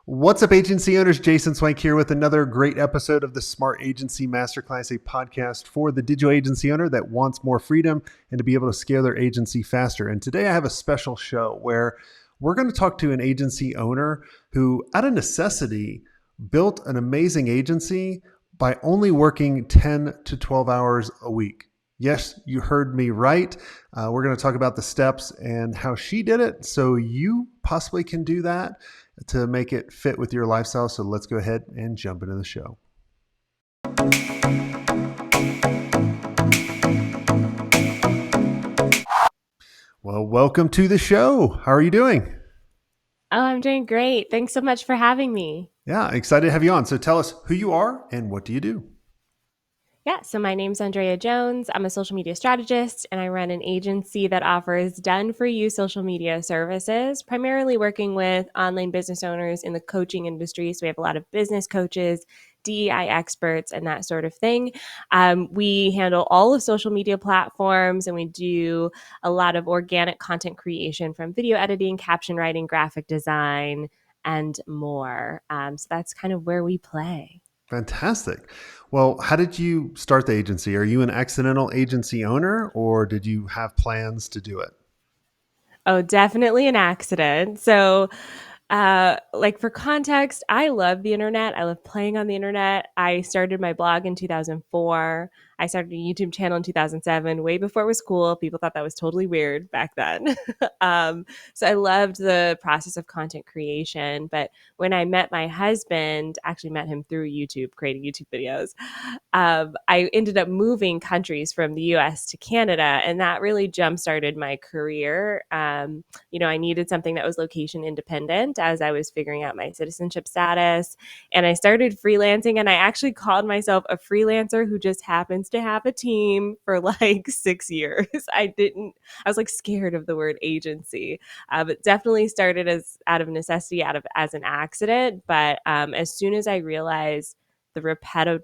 What's up, agency owners? Jason Swenk here with another great episode of the Smart Agency Masterclass, a podcast for the digital agency owner that wants more freedom and to be able to scale their agency faster. And today I have a special show where we're going to talk to an agency owner who, out of necessity, built an amazing agency by only working 10 to 12 hours a week. Yes, you heard me right. We're going to talk about the steps and how she did it so you possibly can do that to make it fit with your lifestyle. So let's go ahead and jump into the show. Well, welcome to the show. How are you doing? Oh, I'm doing great. Thanks so much for having me. Yeah, excited to have you on. So tell us who you are and what do you do? Yeah, so my name's Andrea Jones. I'm a social media strategist and I run an agency that offers done for you social media services, primarily working with online business owners in the coaching industry. So we have a lot of business coaches, DEI experts, and that sort of thing. We handle all of social media platforms and we do a lot of organic content creation from video editing, caption writing, graphic design, and more. So that's kind of where we play. Fantastic. Well, how did you start the agency? Are you an accidental agency owner or did you have plans to do it? Oh, definitely an accident. So, like for context, I love the internet. I love playing on the internet. I started my blog in 2004. I started a YouTube channel in 2007, way before it was cool. People thought that was totally weird back then. So I loved the process of content creation. But when I met my husband, actually met him through YouTube, creating YouTube videos. I ended up moving countries from the US to Canada, and that really jump started my career. I needed something that was location independent as I was figuring out my citizenship status. And I started freelancing, and I actually called myself a freelancer who just happens to have a team for like 6 years. I was like scared of the word agency, but definitely started as out of necessity, as an accident. But as soon as I realized repeatable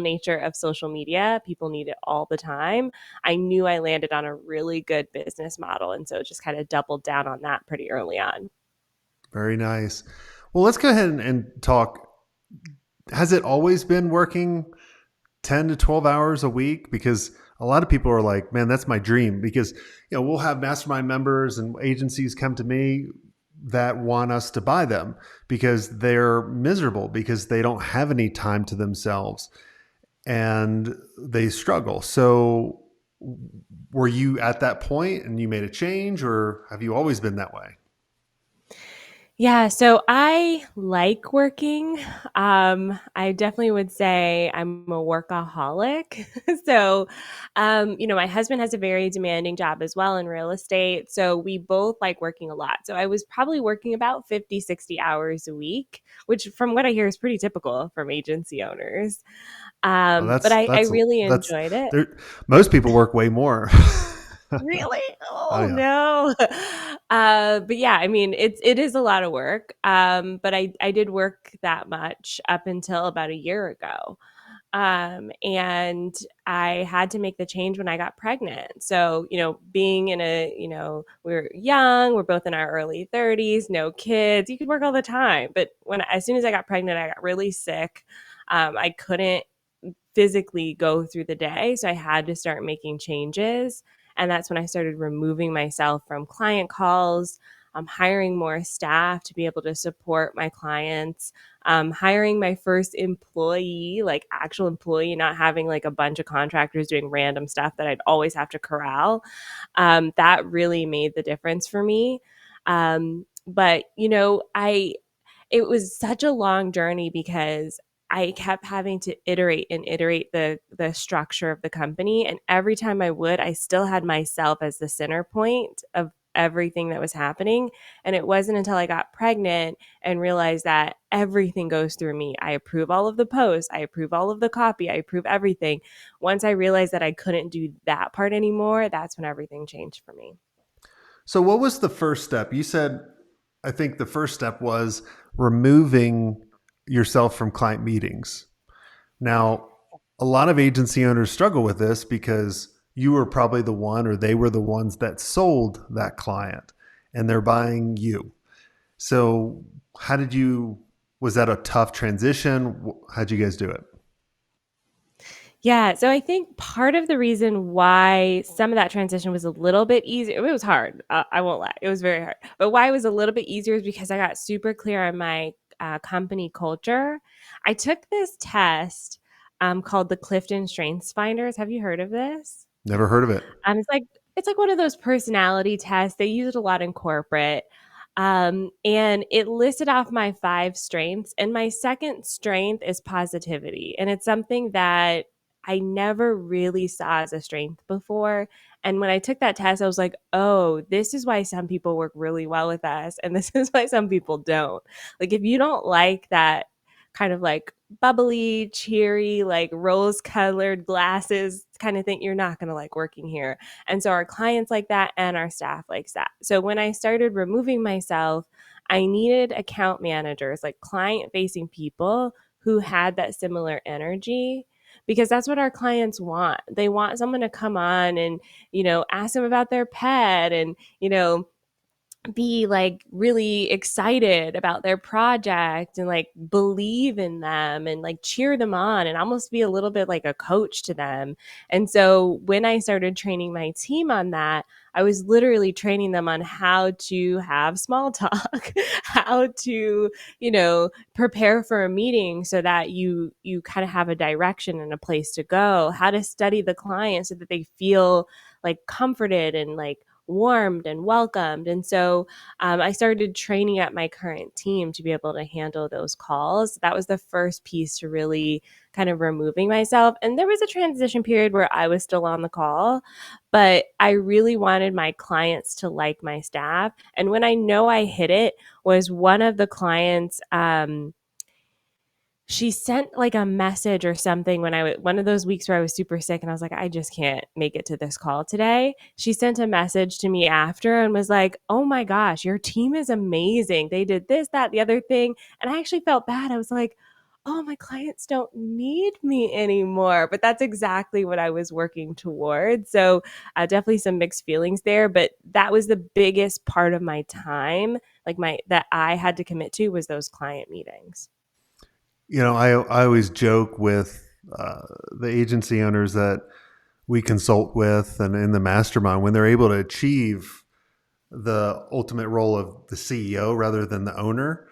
nature of social media, people need it all the time. I knew I landed on a really good business model. And so it just kind of doubled down on that pretty early on. Very nice. Well, let's go ahead and talk. Has it always been working 10 to 12 hours a week? Because a lot of people are like, man, that's my dream. Because, we'll have mastermind members and agencies come to me that want us to buy them because they're miserable because they don't have any time to themselves and they struggle. So were you at that point and you made a change, or have you always been that way? Yeah, so I like working. I definitely would say I'm a workaholic. My husband has a very demanding job as well in real estate. So we both like working a lot. So I was probably working about 50, 60 hours a week, which from what I hear is pretty typical from agency owners. Well, But I really that's enjoyed it. there. Most people work way more. Really? Oh Oh yeah. no. But yeah, I mean, it is a lot of work. But I did work that much up until about a year ago. And I had to make the change when I got pregnant. So, being in we're young, we're both in our early 30s, no kids, you could work all the time. But as soon as I got pregnant, I got really sick. I couldn't physically go through the day. So I had to start making changes. And that's when I started removing myself from client calls, hiring more staff to be able to support my clients, hiring my first employee, like actual employee, not having like a bunch of contractors doing random stuff that I'd always have to corral. That really made the difference for me. But, it was such a long journey because I kept having to iterate the structure of the company. And every time I would, I still had myself as the center point of everything that was happening. And it wasn't until I got pregnant and realized that everything goes through me. I approve all of the posts, I approve all of the copy, I approve everything. Once I realized that I couldn't do that part anymore, that's when everything changed for me. So what was the first step? You said, I think the first step was removing yourself from client meetings. Now, a lot of agency owners struggle with this because you were probably the one or they were the ones that sold that client and they're buying you. So, how did you, was that a tough transition? How'd you guys do it? Yeah, so I think part of the reason why some of that transition was a little bit easier, it was hard. I won't lie, it was very hard. But why it was a little bit easier is because I got super clear on my company culture. I took this test called the Clifton Strengths Finders. Have you heard of this? Never heard of it. It's like one of those personality tests. They use it a lot in corporate. And it listed off my five strengths. And my second strength is positivity. And it's something that I never really saw as a strength before. And when I took that test, I was like, oh, this is why some people work really well with us. And this is why some people don't. Like, if you don't like that kind of like bubbly, cheery, like rose colored glasses kind of thing, you're not going to like working here. And so our clients like that and our staff likes that. So when I started removing myself, I needed account managers, like client facing people who had that similar energy because that's what our clients want. They want someone to come on and, ask them about their pet and, be like really excited about their project and like believe in them and like cheer them on and almost be a little bit like a coach to them. And so when I started training my team on that, I was literally training them on how to have small talk, how to, prepare for a meeting so that you kind of have a direction and a place to go, how to study the client so that they feel like comforted and like warmed and welcomed. And so I started training up my current team to be able to handle those calls. That was the first piece to really kind of removing myself. And there was a transition period where I was still on the call, but I really wanted my clients to like my staff. And when I know I hit it was one of the clients, she sent like a message or something when one of those weeks where I was super sick and I was like, I just can't make it to this call today. She sent a message to me after and was like, oh my gosh, your team is amazing. They did this, that, the other thing. And I actually felt bad. I was like, oh, my clients don't need me anymore. But that's exactly what I was working towards. So definitely some mixed feelings there. But that was the biggest part of my time, like that I had to commit to was those client meetings. I always joke with the agency owners that we consult with and in the mastermind when they're able to achieve the ultimate role of the CEO rather than the owner,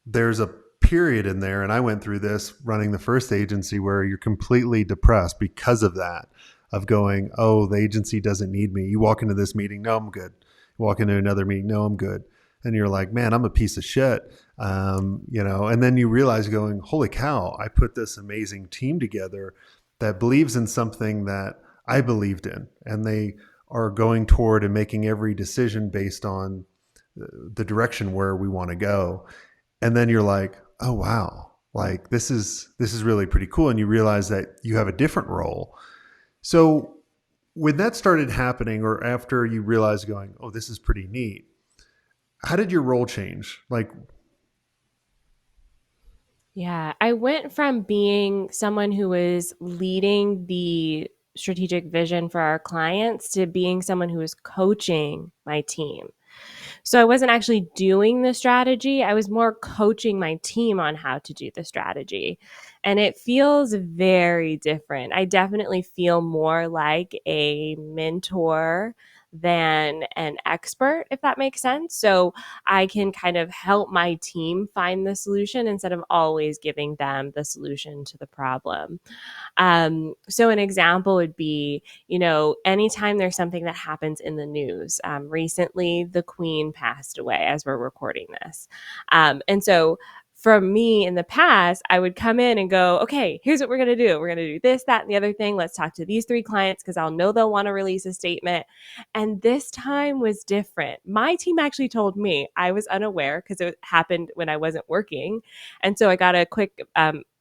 there's a period in there. And I went through this running the first agency where you're completely depressed because of that, of going, oh, the agency doesn't need me. You walk into this meeting, no, I'm good. You walk into another meeting, no, I'm good. And you're like, man, I'm a piece of shit. And then you realize going, holy cow, I put this amazing team together that believes in something that I believed in. And they are going toward and making every decision based on the direction where we want to go. And then you're like, oh wow, like this is really pretty cool. And you realize that you have a different role. So when that started happening, or after you realized going, oh, this is pretty neat, how did your role change? Like, Yeah, I went from being someone who was leading the strategic vision for our clients to being someone who was coaching my team. So I wasn't actually doing the strategy. I was more coaching my team on how to do the strategy. And it feels very different. I definitely feel more like a mentor than an expert, if that makes sense. So I can kind of help my team find the solution instead of always giving them the solution to the problem. So an example would be, anytime there's something that happens in the news. Recently, the Queen passed away as we're recording this. And so for me in the past, I would come in and go, okay, here's what we're going to do. We're going to do this, that, and the other thing. Let's talk to these three clients because I'll know they'll want to release a statement. And this time was different. My team actually told me I was unaware because it happened when I wasn't working. And so I got a quick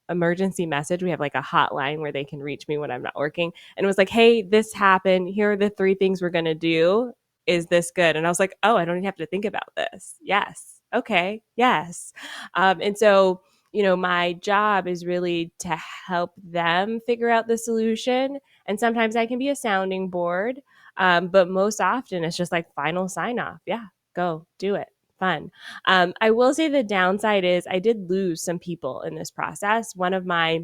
emergency message. We have like a hotline where they can reach me when I'm not working. And it was like, hey, this happened. Here are the three things we're going to do. Is this good? And I was like, oh, I don't even have to think about this. Yes. Okay. Yes. And so, my job is really to help them figure out the solution. And sometimes I can be a sounding board. But most often it's just like final sign off. Yeah, go do it. fun. I will say the downside is I did lose some people in this process. One of my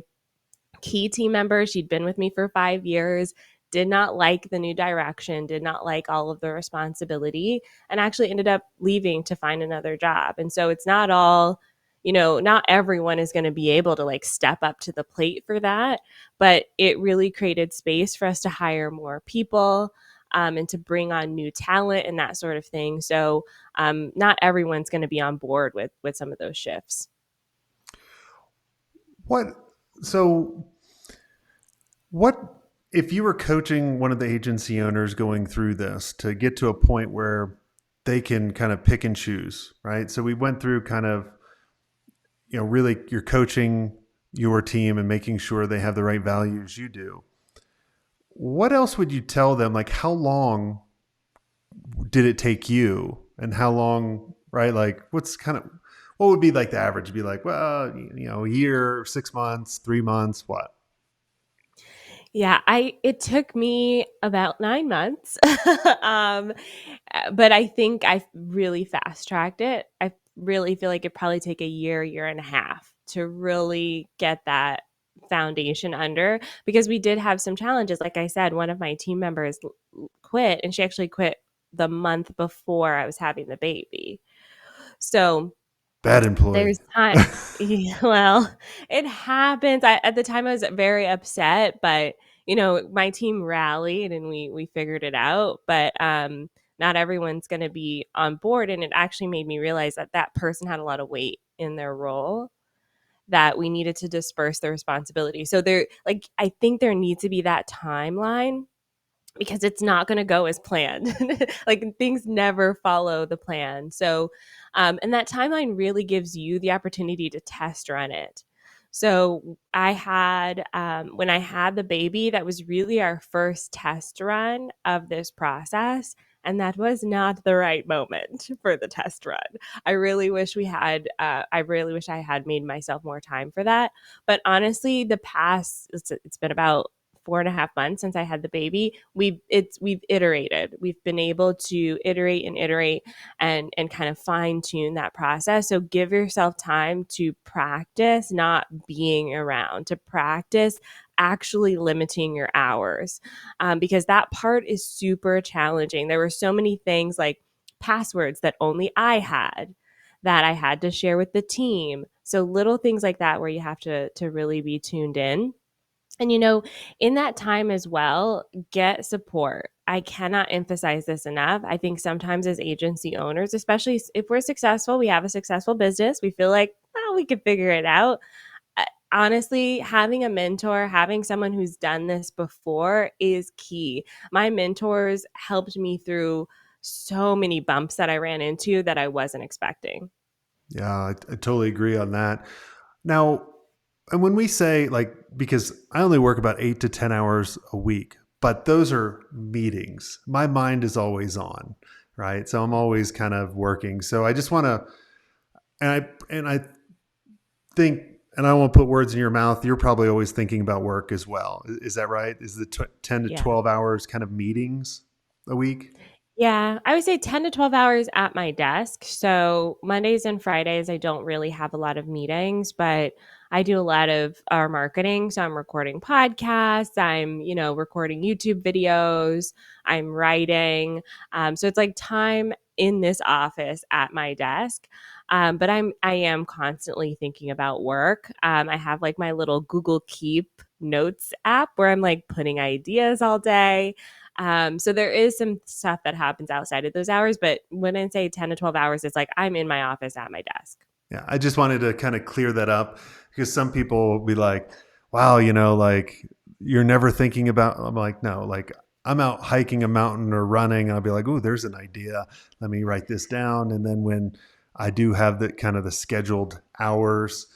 key team member. She'd been with me for 5 years, did not like the new direction, did not like all of the responsibility, and actually ended up leaving to find another job. And so it's not all, not everyone is going to be able to like step up to the plate for that, but it really created space for us to hire more people. And to bring on new talent and that sort of thing. So not everyone's going to be on board with some of those shifts. What, so what, if you were coaching one of the agency owners going through this to get to a point where they can kind of pick and choose, right? So we went through kind of, really you're coaching your team and making sure they have the right values you do. What else would you tell them? Like, how long did it take you, and how long, right? Like, what would be like the average? It'd be like, well, a year, 6 months, 3 months, what? Yeah, I it took me about 9 months. um, but I think I really fast tracked it. I really feel like it probably take a year, year and a half to really get that foundation under, because we did have some challenges. Like I said, one of my team members quit, and she actually quit the month before I was having the baby. So Bad employee. there's time. Yeah, well, it happens. At the time, I was very upset, but my team rallied and we figured it out. But not everyone's going to be on board, and it actually made me realize that that person had a lot of weight in their role, that we needed to disperse the responsibility. So there, like, I think there needs to be that timeline, because it's not going to go as planned. Like, things never follow the plan. So, and that timeline really gives you the opportunity to test run it. So I had, when I had the baby, that was really our first test run of this process. And that was not the right moment for the test run. I really wish I had made myself more time for that. But honestly, it's been about 4.5 months since I had the baby. We've iterated. We've been able to iterate and iterate and kind of fine tune that process. So give yourself time to practice not being around, to practice actually limiting your hours, because that part is super challenging. There were so many things like passwords that only I had, that I had to share with the team. So little things like that where you have to really be tuned in. And in that time as well, get support. I cannot emphasize this enough. I think sometimes as agency owners, especially if we're successful, we have a successful business, we feel like, oh, we could figure it out. Honestly, having a mentor, having someone who's done this before is key. My mentors helped me through so many bumps that I ran into that I wasn't expecting. Yeah, I totally agree on that. Now, and when we say like, because I only work about 8 to 10 hours a week, but those are meetings. My mind is always on, right? So I'm always kind of working. So I just want to, and I think, and I don't want to put words in your mouth. You're probably always thinking about work as well. Is that right? Is the 10 to Yeah. 12 hours kind of meetings a week? Yeah, I would say 10 to 12 hours at my desk. So Mondays and Fridays, I don't really have a lot of meetings, but I do a lot of our marketing. So I'm recording podcasts, I'm, recording YouTube videos, I'm writing. So it's like time in this office at my desk. But I am constantly thinking about work. I have like my little Google Keep notes app where I'm like putting ideas all day. So there is some stuff that happens outside of those hours, but when I say 10 to 12 hours, it's like I'm in my office at my desk. Yeah, I just wanted to kind of clear that up because some people will be like, wow, like you're never thinking about, I'm like, no, like I'm out hiking a mountain or running and I'll be like, oh, there's an idea. Let me write this down. And then when I do have the kind of the scheduled hours,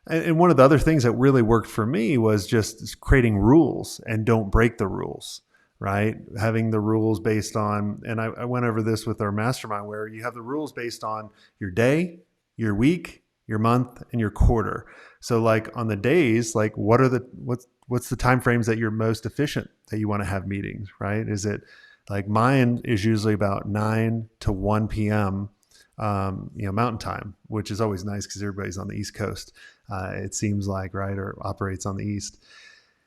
and one of the other things that really worked for me was just creating rules and don't break the rules, right? Having the rules based on, and I went over this with our mastermind, where you have the rules based on your day, your week, your month, and your quarter. So like on the days, like what's the time frames that you're most efficient that you want to have meetings, right? Is it like mine is usually about 9 to 1 p.m. Mountain time, which is always nice because everybody's on the East Coast. It seems like, right, or operates on the East.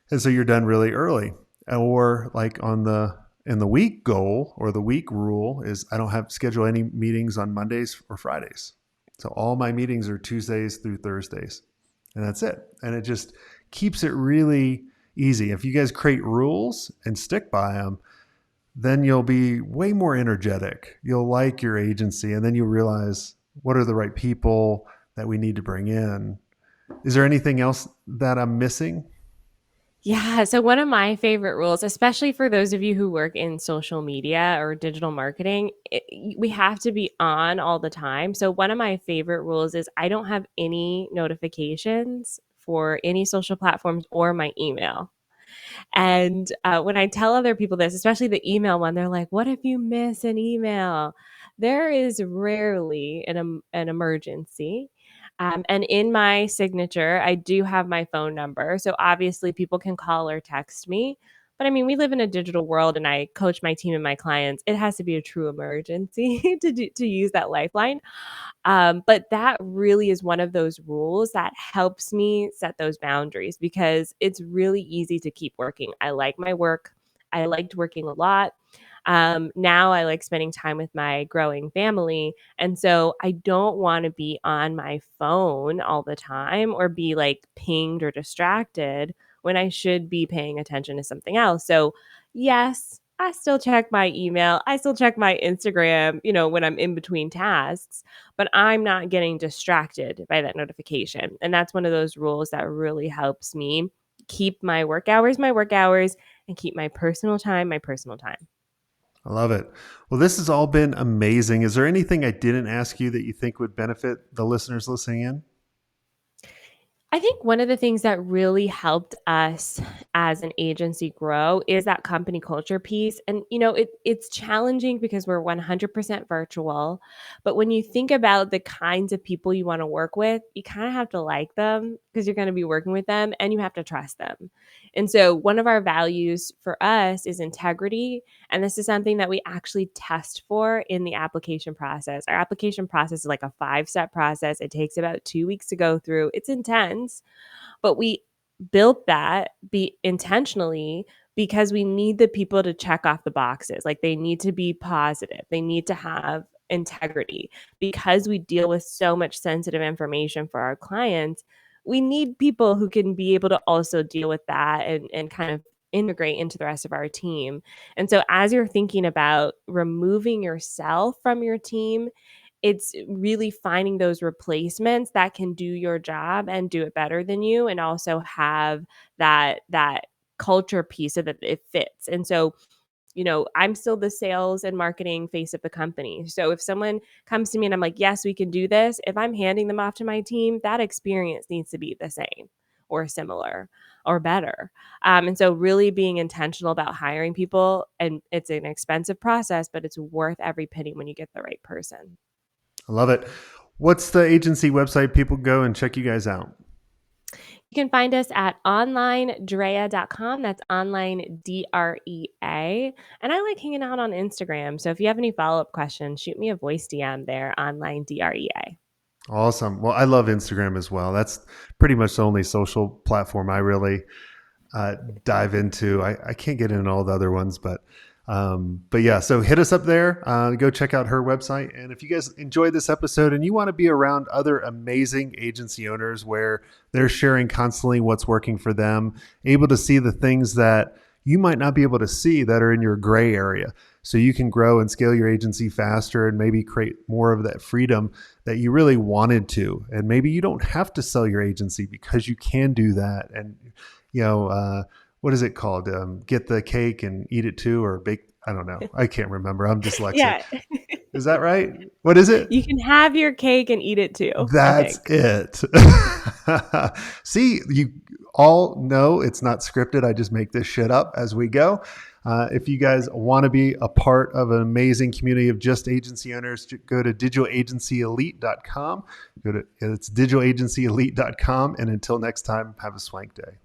And so you're done really early. Or like in the week goal or the week rule is I don't have schedule any meetings on Mondays or Fridays. So all my meetings are Tuesdays through Thursdays. And that's it. And it just keeps it really easy. If you guys create rules and stick by them, then you'll be way more energetic. You'll like your agency, and then you'll realize what are the right people that we need to bring in. Is there anything else that I'm missing? Yeah. So, one of my favorite rules, especially for those of you who work in social media or digital marketing, we have to be on all the time. So, one of my favorite rules is I don't have any notifications for any social platforms or my email. And when I tell other people this, especially the email one, they're like, "What if you miss an email?" There is rarely an emergency. And in my signature, I do have my phone number. So obviously, people can call or text me. But I mean, we live in a digital world, and I coach my team and my clients. It has to be a true emergency to use that lifeline. But that really is one of those rules that helps me set those boundaries because it's really easy to keep working. I like my work. I liked working a lot. Now I like spending time with my growing family. And so I don't want to be on my phone all the time or be like pinged or distracted when I should be paying attention to something else. So, yes, I still check my email. I still check my Instagram, when I'm in between tasks, but I'm not getting distracted by that notification. And that's one of those rules that really helps me keep my work hours, and keep my personal time. I love it. Well, this has all been amazing. Is there anything I didn't ask you that you think would benefit the listeners listening in? I think one of the things that really helped us as an agency grow is that company culture piece. And it's challenging because we're 100% virtual, but when you think about the kinds of people you want to work with, you kind of have to like them because you're going to be working with them and you have to trust them. And so one of our values for us is integrity, and this is something that we actually test for in the application process. Our application process is like a 5-step process. It takes about 2 weeks to go through. It's intense, but we built that be intentionally because we need the people to check off the boxes. Like they need to be positive. They need to have integrity because we deal with so much sensitive information for our clients. We need people who can be able to also deal with that and kind of integrate into the rest of our team. And so as you're thinking about removing yourself from your team, it's really finding those replacements that can do your job and do it better than you and also have that culture piece so that it fits. And so, I'm still the sales and marketing face of the company. So if someone comes to me and I'm like, "Yes, we can do this." If I'm handing them off to my team, that experience needs to be the same or similar or better. And so really being intentional about hiring people, and it's an expensive process, but it's worth every penny when you get the right person. I love it. What's the agency website people go and check you guys out? You can find us at onlinedrea.com. That's online DREA. And I like hanging out on Instagram. So if you have any follow up questions, shoot me a voice DM there, online DREA. Awesome. Well, I love Instagram as well. That's pretty much the only social platform I really dive into. I can't get into all the other ones, but yeah, so hit us up there. Go check out her website. And if you guys enjoyed this episode and you want to be around other amazing agency owners where they're sharing constantly what's working for them, able to see the things that you might not be able to see that are in your gray area. So you can grow and scale your agency faster and maybe create more of that freedom that you really wanted to. And maybe you don't have to sell your agency because you can do that. And, what is it called? Get the cake and eat it too, or bake. I don't know. I can't remember. I'm dyslexic. Yeah. Is that right? What is it? You can have your cake and eat it too, I That's think. it. See, you all know it's not scripted. I just make this shit up as we go. If you guys want to be a part of an amazing community of just agency owners, go to digitalagencyelite.com. It's digitalagencyelite.com. And until next time, have a swank day.